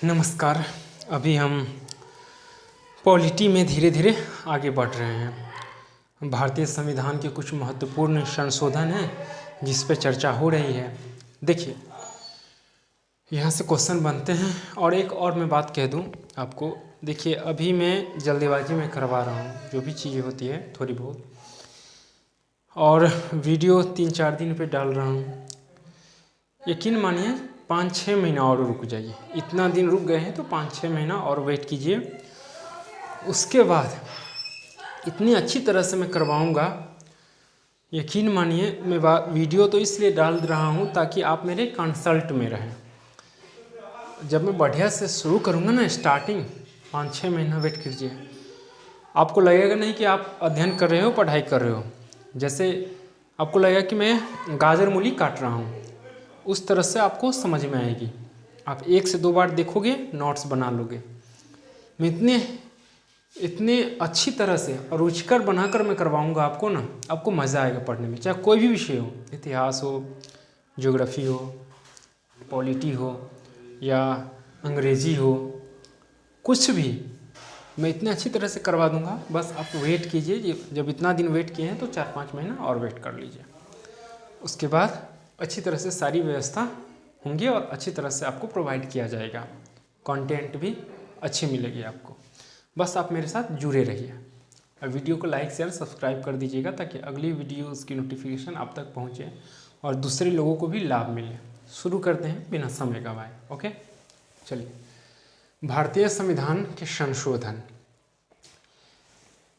नमस्कार। अभी हम पॉलिटी में धीरे धीरे आगे बढ़ रहे हैं। भारतीय संविधान के कुछ महत्वपूर्ण संशोधन हैं जिस पर चर्चा हो रही है। देखिए, यहाँ से क्वेश्चन बनते हैं। और एक और मैं बात कह दूँ आपको। देखिए, अभी मैं जल्दीबाजी में करवा रहा हूँ जो भी चीज़ें होती है थोड़ी बहुत, और वीडियो 3-4 दिन पे डाल रहा हूँ। यकीन मानिए 5-6 महीना और रुक जाइए। इतना दिन रुक गए हैं तो 5-6 महीना और वेट कीजिए। उसके बाद इतनी अच्छी तरह से मैं करवाऊंगा, यकीन मानिए। मैं वीडियो तो इसलिए डाल रहा हूँ ताकि आप मेरे कंसल्ट में रहें। जब मैं बढ़िया से शुरू करूँगा ना, स्टार्टिंग 5-6 महीना वेट कीजिए। आपको लगेगा नहीं कि आप अध्ययन कर रहे हो, पढ़ाई कर रहे हो। जैसे आपको लगेगा कि मैं गाजर मूली काट रहा हूँ, उस तरह से आपको समझ में आएगी। आप 1 से 2 बार देखोगे, नोट्स बना लोगे। मैं इतने अच्छी तरह से और रुचिकर बनाकर मैं करवाऊंगा आपको ना, आपको मज़ा आएगा पढ़ने में। चाहे कोई भी विषय हो, इतिहास हो, ज्योग्राफी हो, पॉलिटी हो या अंग्रेजी हो, कुछ भी मैं इतने अच्छी तरह से करवा दूंगा। बस आप वेट कीजिए। जब इतना दिन वेट किए हैं तो 4-5 महीना और वेट कर लीजिए। उसके बाद अच्छी तरह से सारी व्यवस्था होंगी और अच्छी तरह से आपको प्रोवाइड किया जाएगा। कंटेंट भी अच्छी मिलेगी आपको। बस आप मेरे साथ जुड़े रहिए और वीडियो को लाइक शेयर सब्सक्राइब कर दीजिएगा ताकि अगली वीडियोस की नोटिफिकेशन आप तक पहुंचे और दूसरे लोगों को भी लाभ मिले। शुरू करते हैं बिना समय गंवाए। ओके, चलिए। भारतीय संविधान के संशोधन।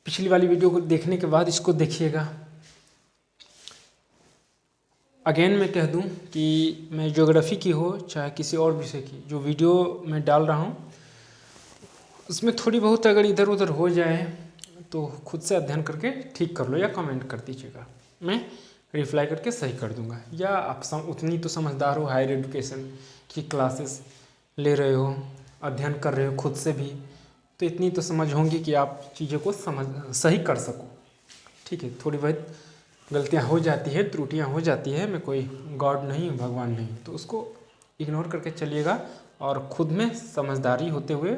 पिछली वाली वीडियो को देखने के बाद इसको देखिएगा। अगेन मैं कह दूं कि मैं ज्योग्राफी की हो चाहे किसी और विषय की, जो वीडियो मैं डाल रहा हूं उसमें थोड़ी बहुत अगर इधर उधर हो जाए तो खुद से अध्ययन करके ठीक कर लो या कमेंट कर दीजिएगा। मैं रिप्लाई करके सही कर दूंगा। या आप उतनी तो समझदार हो, हायर एजुकेशन की क्लासेस ले रहे हो, अध्ययन कर रहे हो खुद से भी, तो इतनी तो समझ होंगी कि आप चीज़ों को सही कर सको। ठीक है, थोड़ी बहुत गलतियाँ हो जाती है, त्रुटियाँ हो जाती है। मैं कोई गॉड नहीं, भगवान नहीं, तो उसको इग्नोर करके चलिएगा और खुद में समझदारी होते हुए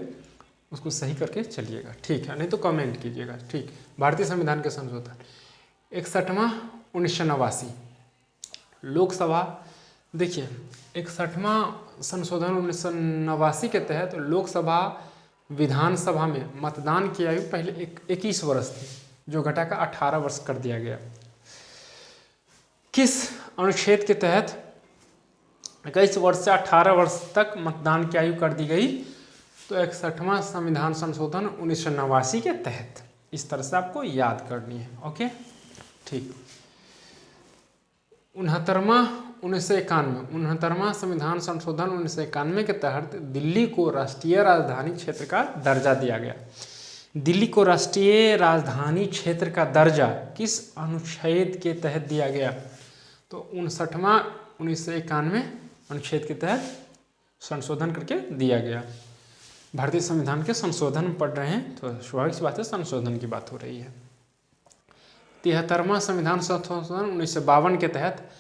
उसको सही करके चलिएगा। ठीक है, नहीं तो कमेंट कीजिएगा। ठीक। भारतीय संविधान के संशोधन 61वां 1989 लोकसभा। देखिए, 61वां संशोधन 1989 के तहत लोकसभा विधानसभा में मतदान की आयु पहले 21 वर्ष थी, जो घटाकर 18 वर्ष कर दिया गया। किस अनुच्छेद के तहत 21 वर्ष से 18 वर्ष तक मतदान की आयु कर दी गई? तो 61वां संविधान संशोधन 1989 के तहत। इस तरह से आपको याद करनी है। ओके, ठीक। 69वां संविधान संशोधन 1991 के तहत दिल्ली को राष्ट्रीय राजधानी क्षेत्र का दर्जा दिया गया। दिल्ली को राष्ट्रीय राजधानी क्षेत्र का दर्जा किस अनुच्छेद के तहत दिया गया? तो 59वां 1991 अनुच्छेद के तहत संशोधन करके दिया गया। भारतीय संविधान के संशोधन पढ़ रहे हैं तो स्वाभाविक सी बात है, संशोधन की बात हो रही है। 73वां संविधान संशोधन 1952 के तहत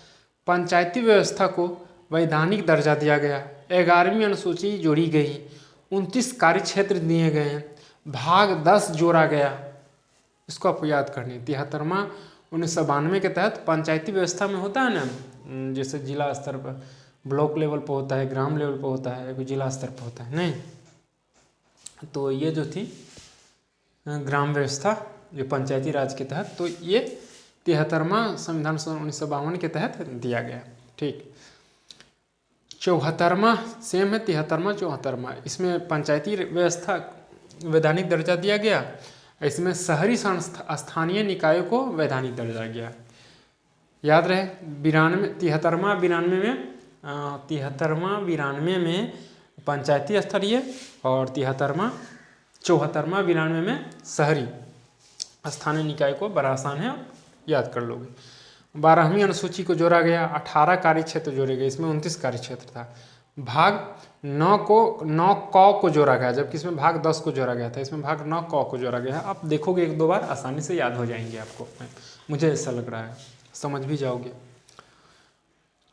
पंचायती व्यवस्था को वैधानिक दर्जा दिया गया। 11वीं अनुसूची जोड़ी गई। 29 कार्य क्षेत्र दिए गए हैं। भाग 10 जोड़ा गया। इसको आपको याद करनी। 73वां 1992 के तहत पंचायती व्यवस्था में होता है ना, जैसे जिला स्तर पर, ब्लॉक लेवल पर होता है, ग्राम लेवल पर होता है, कोई जिला स्तर पर होता है नहीं। तो ये जो थी ग्राम व्यवस्था जो पंचायती राज के तहत, तो ये 73वां संविधान संशोधन 1952 के तहत दिया गया। ठीक। 74वां सेम है, 73वां 74वां, इसमें पंचायती व्यवस्था वैधानिक दर्जा दिया गया। इसमें शहरी स्थानीय निकायों को वैधानिक दर्जा गया। याद रहे, 93 में पंचायती स्तरीय और 94 में शहरी स्थानीय निकाय को। बड़ा आसान है, याद कर लोगे। 12वीं अनुसूची को जोड़ा गया। 18 कार्य क्षेत्र जोड़े गए। इसमें 29 कार्य क्षेत्र था। भाग 9 को जोड़ा गया, जबकि इसमें भाग 10 को जोड़ा गया था। इसमें भाग 9 को जोड़ा गया है। आप देखोगे 1-2 बार, आसानी से याद हो जाएंगे आपको। मुझे ऐसा लग रहा है, समझ भी जाओगे।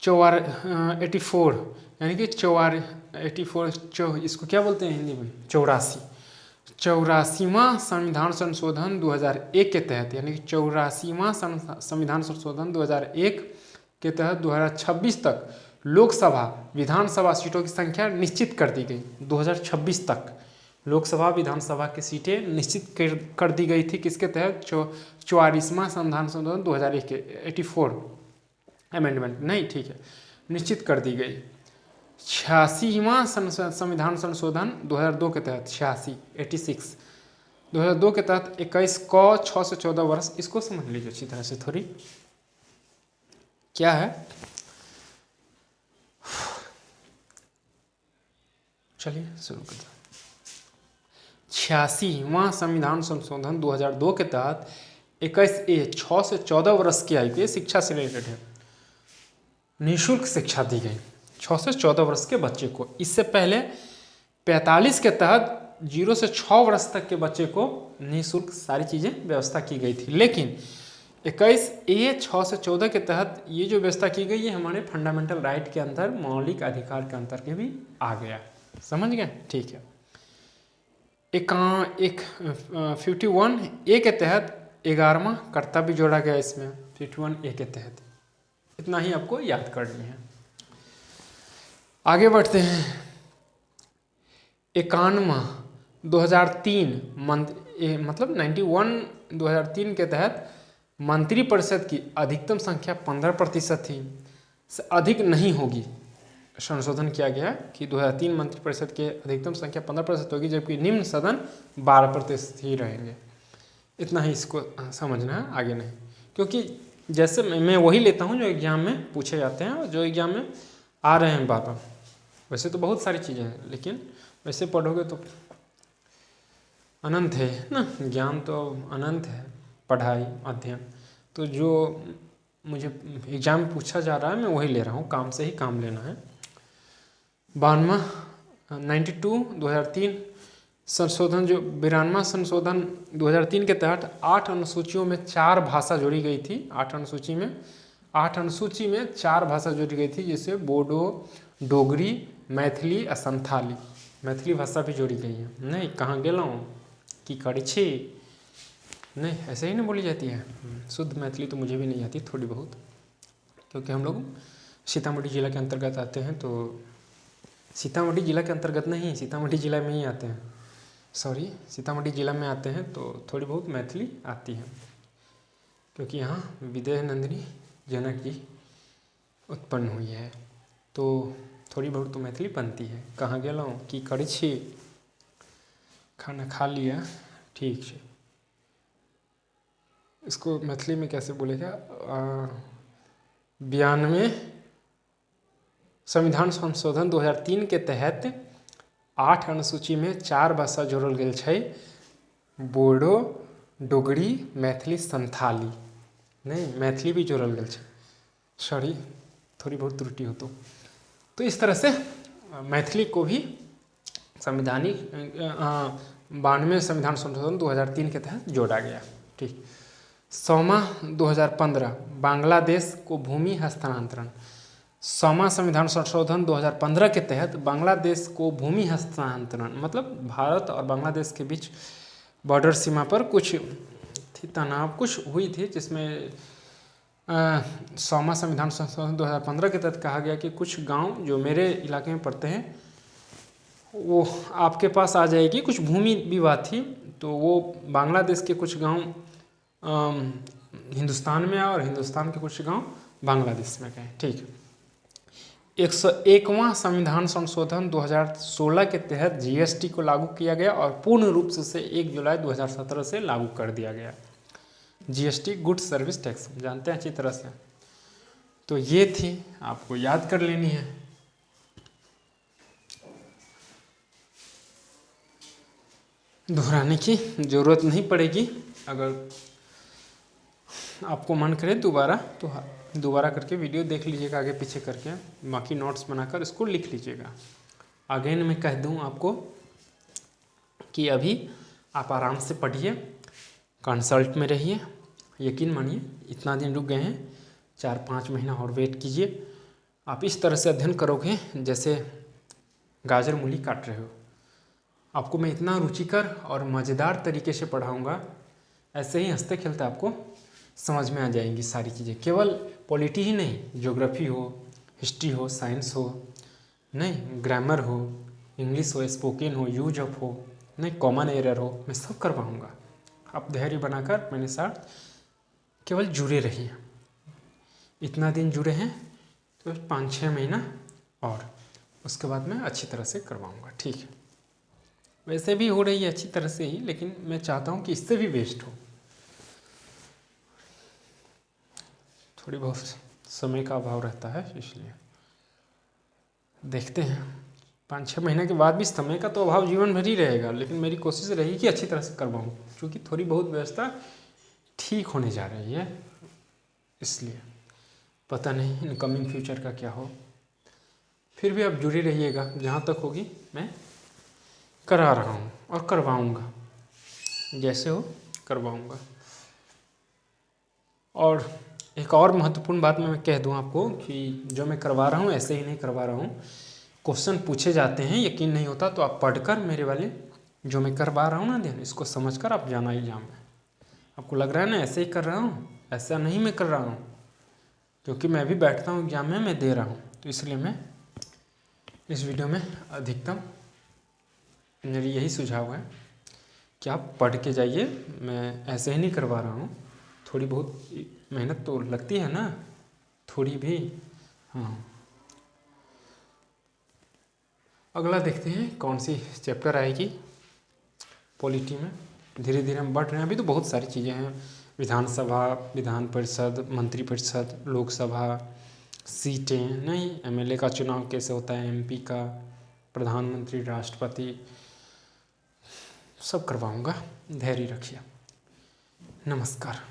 84 यानी कि 84 इसको क्या बोलते हैं हिंदी में, 84वां संविधान संशोधन 2001 के तहत, यानी कि 84वां संविधान संशोधन 2001 के तहत 2026 तक लोकसभा विधानसभा सीटों की संख्या निश्चित कर दी गई। 2026 तक लोकसभा विधानसभा की सीटें निश्चित कर दी गई थी, किसके तहत, 44वां संविधान संशोधन 2001 के 84 अमेंडमेंट नहीं, ठीक है, निश्चित कर दी गई। 86वां संविधान संशोधन 2002 के तहत 86 2002 के तहत 21 क 6 से 14 वर्ष, इसको समझ लीजिए अच्छी तरह से थोड़ी क्या है। चलिए शुरू करते हैं। 86वां संविधान संशोधन 2002 के तहत 21A 6 से 14 वर्ष की आयु के शिक्षा से रिलेटेड है, निःशुल्क शिक्षा दी गई 6 से 14 वर्ष के बच्चे को। इससे पहले 45 के तहत 0 से 6 वर्ष तक के बच्चे को निःशुल्क सारी चीज़ें व्यवस्था की गई थी, लेकिन 21A 6 से 14 के तहत ये जो व्यवस्था की गई, ये हमारे फंडामेंटल राइट के अंदर, मौलिक अधिकार के अंतर के भी आ गया, समझ गए, ठीक है। 51A के तहत 11वां कर्तव्य जोड़ा गया इसमें, 51A के तहत, इतना ही आपको याद करनी है। आगे बढ़ते हैं। 51वां 2003 मतलब 91 2003 के तहत मंत्रिपरिषद की अधिकतम संख्या 15% थी, से अधिक नहीं होगी। संशोधन किया गया कि 2003 मंत्रिपरिषद के अधिकतम संख्या 15% होगी, जबकि निम्न सदन 12% ही रहेंगे। इतना ही इसको समझना है, आगे नहीं, क्योंकि जैसे मैं वही लेता हूँ जो एग्ज़ाम में पूछे जाते हैं और जो एग्ज़ाम में आ रहे हैं बार-बार। वैसे तो बहुत सारी चीज़ें हैं, लेकिन वैसे पढ़ोगे तो अनंत है ना, ज्ञान तो अनंत है, पढ़ाई अध्ययन। तो जो मुझे एग्ज़ाम में पूछा जा रहा है मैं वही ले रहा हूँ, काम से ही काम लेना है। 92 92 2003 संशोधन, जो 92वां संशोधन 2003 के तहत 8 अनुसूचियों में 4 भाषा जोड़ी गई थी। 8 अनुसूची में 4 भाषा जोड़ी गई थी, जैसे बोडो, डोगरी, मैथिली और संथाली। मैथिली भाषा भी जोड़ी गई है। नहीं कहाँ गेलऊँ कि करी छी, नहीं ऐसे ही नहीं बोली जाती है। शुद्ध मैथिली तो मुझे भी नहीं आती, थोड़ी बहुत, क्योंकि हम लोग सीतामढ़ी जिला के अंतर्गत आते हैं। तो सीतामढ़ी जिला के अंतर्गत नहीं, सीतामढ़ी जिला में ही आते हैं, सॉरी सीतामढ़ी जिला में आते हैं, तो थोड़ी बहुत मैथिली आती है, क्योंकि यहाँ विदेह नंदिनी जनक जी उत्पन्न हुई है, तो थोड़ी बहुत तो मैथिली बनती है। कहाँ गेलऊँ की करी छी, खाना खा लिया, ठीक है। इसको मैथिली में कैसे बोलेगा, 92 संविधान संशोधन 2003 के तहत 8 अनुसूची में 4 भाषा जोड़ल गेल छै, बोडो, डोगरी, मैथिली, संथाली। नहीं मैथिली भी जोड़ल गेल छै, सॉरी थोड़ी बहुत त्रुटि हो तो इस तरह से मैथिली को भी संवैधानिक 92 संविधान संशोधन 2003 के तहत जोड़ा गया, ठीक। 100वां 2015 बांग्लादेश को भूमि हस्तांतरण। 100वां संविधान संशोधन 2015 के तहत बांग्लादेश को भूमि हस्तांतरण, मतलब भारत और बांग्लादेश के बीच बॉर्डर सीमा पर कुछ तनाव कुछ हुई थी, जिसमें 100वां संविधान संशोधन 2015 के तहत कहा गया कि कुछ गांव जो मेरे इलाके में पड़ते हैं वो आपके पास आ जाएगी। कुछ भूमि विवाद थी, तो वो बांग्लादेश के कुछ गांव हिंदुस्तान में और हिंदुस्तान के कुछ गांव बांग्लादेश में गए, ठीक। 101वां संविधान संशोधन 2016 के तहत जीएसटी को लागू किया गया और पूर्ण रूप से 1 जुलाई 2017 से लागू कर दिया गया। जीएसटी गुड्स सर्विस टैक्स जानते हैं अच्छी तरह से। तो ये थी, आपको याद कर लेनी है। दोहराने की ज़रूरत नहीं पड़ेगी। अगर आपको मन करे दोबारा तो दोबारा करके वीडियो देख लीजिएगा, आगे पीछे करके, बाकी नोट्स बनाकर इसको लिख लीजिएगा। अगेन मैं कह दूं आपको कि अभी आप आराम से पढ़िए, कंसल्ट में रहिए। यकीन मानिए इतना दिन रुक गए हैं, 4-5 महीना और वेट कीजिए, आप इस तरह से अध्ययन करोगे जैसे गाजर मूली काट रहे हो। आपको मैं इतना रुचिकर और मज़ेदार तरीके से पढ़ाऊँगा, ऐसे ही हंसते खेलते आपको समझ में आ जाएंगी सारी चीज़ें। केवल पॉलिटी ही नहीं, ज्योग्राफी हो, हिस्ट्री हो, साइंस हो, नहीं ग्रामर हो, इंग्लिश हो, स्पोकन हो, यूज ऑफ हो, नहीं कॉमन एरर हो, मैं सब करवाऊँगा। आप धैर्य बनाकर मेरे साथ केवल जुड़े रहिए। इतना दिन जुड़े हैं तो 5-6 महीना और उसके बाद मैं अच्छी तरह से करवाऊँगा, ठीक है। वैसे भी हो रही है अच्छी तरह से ही, लेकिन मैं चाहता हूँ कि इससे भी बेस्ट हो। थोड़ी बहुत समय का अभाव रहता है, इसलिए देखते हैं। 5-6 महीने के बाद भी समय का तो अभाव जीवन भर ही रहेगा, लेकिन मेरी कोशिश रहेगी कि अच्छी तरह से करवाऊँ, क्योंकि थोड़ी बहुत व्यवस्था ठीक होने जा रही है। इसलिए पता नहीं इनकमिंग फ्यूचर का क्या हो। फिर भी आप जुड़े रहिएगा, जहाँ तक होगी मैं करा रहा हूँ और करवाऊँगा, जैसे हो करवाऊँगा। और एक और महत्वपूर्ण बात मैं कह दूं आपको कि जो मैं करवा रहा हूँ ऐसे ही नहीं करवा रहा हूँ। क्वेश्चन पूछे जाते हैं, यकीन नहीं होता तो आप पढ़कर मेरे वाले जो मैं करवा रहा हूँ ना अध्ययन, इसको समझकर आप जाना एग्जाम में। आपको लग रहा है ना ऐसे ही कर रहा हूँ, ऐसा नहीं मैं कर रहा हूँ, क्योंकि मैं भी बैठता हूँ एग्जाम में, मैं दे रहा हूँ, तो इसलिए मैं इस वीडियो में अधिकतम मेरी यही सुझाव है कि आप पढ़ के जाइए। मैं ऐसे ही नहीं करवा रहा हूँ, थोड़ी बहुत मेहनत तो लगती है ना, थोड़ी भी। हाँ, अगला देखते हैं कौन सी चैप्टर आएगी पॉलिटी में। धीरे धीरे हम बढ़ रहे हैं, अभी तो बहुत सारी चीज़ें हैं। विधानसभा, विधान परिषद, मंत्रिपरिषद, लोकसभा, सीटें, नहीं एमएलए का चुनाव कैसे होता है, एमपी का, प्रधानमंत्री, राष्ट्रपति, सब करवाऊँगा। धैर्य रखिए। नमस्कार।